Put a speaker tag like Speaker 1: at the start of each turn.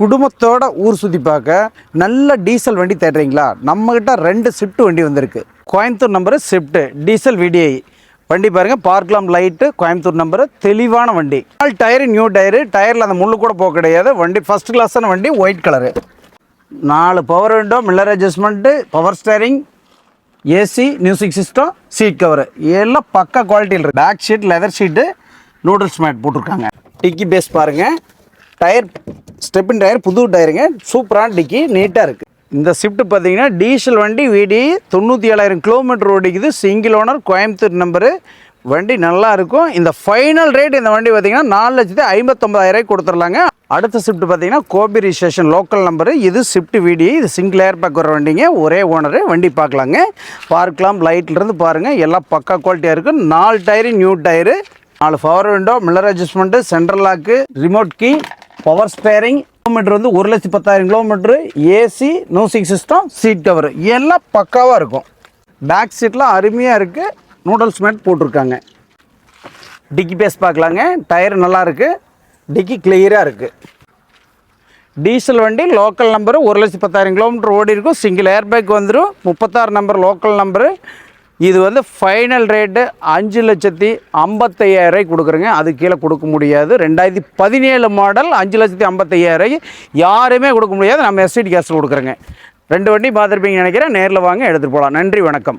Speaker 1: குடும்பத்தோட ஊர் சுற்றி பார்க்க நல்ல டீசல் வண்டி தேடுறீங்களா? நம்மக்கிட்ட 2 ஸ்விஃப்ட் வண்டி வந்திருக்கு. Coimbatore number Swift diesel VDI வண்டி பாருங்கள். பார்க்கலாம் லைட்டு, கோயம்புத்தூர் நம்பரு, தெளிவான வண்டி. ஆல் டயரு நியூ டயரு, டயரில் அந்த முள்ளு கூட போக கிடையாது. வண்டி ஃபஸ்ட் கிளாஸான வண்டி, white colour. 4 power window, mirror adjustment, power steering, AC, music system, seat cover எல்லாம் பக்கா குவாலிட்டியில் இருக்குது. Back seat, leather seat, noodles mat போட்டிருக்காங்க. டிக்கி பேஸ் பாருங்கள். டயர் ஸ்டெப்பின் டயர், புது டயருங்க. சூப்பரான டிக்கி, நீட்டாக இருக்குது. இந்த ஸ்விஃப்ட் பார்த்தீங்கன்னா டீசல் வண்டி, விடி 97,000 கிலோமீட்டர் ஓடிக்குது. Single owner, Coimbatore number. வண்டி நல்லா இருக்கும். இந்த ஃபைனல் ரேட் இந்த வண்டி பார்த்தீங்கன்னா 4,59,000 கொடுத்துடலாங்க. அடுத்த ஸ்விஃப்ட் பார்த்தீங்கன்னா கோபி ரிஜிஸ்ட்ரேஷன், லோக்கல் நம்பரு. இது ஸ்விஃப்ட் விடி, இது சிங்கிள் ஏர் பேக் வர வண்டிங்க. ஒரே ஓனரு. வண்டி பார்க்கலாங்க. பார்க்கலாம் லைட்லேருந்து பாருங்கள். எல்லாம் பக்கா குவாலிட்டியாக இருக்குது. 4 tyre new tyre, 4 power window, mirror adjustment, central lock, remote key, power steering. Kilometre வந்து 1,10,000 kilometre. AC, music system, seat cover எல்லாம் பக்காவாக இருக்கும். பேக் சீட்லாம் அருமையாக இருக்குது. நூடுல்ஸ் மேட் போட்டிருக்காங்க. டிக்கி பேஸ் பார்க்கலாங்க. டயர் நல்லா இருக்குது. டிக்கி கிளியராக இருக்குது. டீசல் வண்டி, லோக்கல் நம்பரு. 1,10,000 கிலோமீட்டர் ஓடி இருக்கும். சிங்கிள் ஏர் பேக் வந்துடும். 36 நம்பர் லோக்கல் நம்பரு. இது வந்து ஃபைனல் ரேட்டு 5,55,000 கொடுக்குறேங்க. அது கீழே கொடுக்க முடியாது. 2017 மாடல், 5,55,000 யாருமே கொடுக்க முடியாது. நம்ம எஸ்டிடி கேஸில் கொடுக்குறேங்க. 2 வண்டி பார்த்துருப்பீங்கன்னு நினைக்கிறேன். நேரில் வாங்க, எடுத்துகிட்டு போகலாம். நன்றி, வணக்கம்.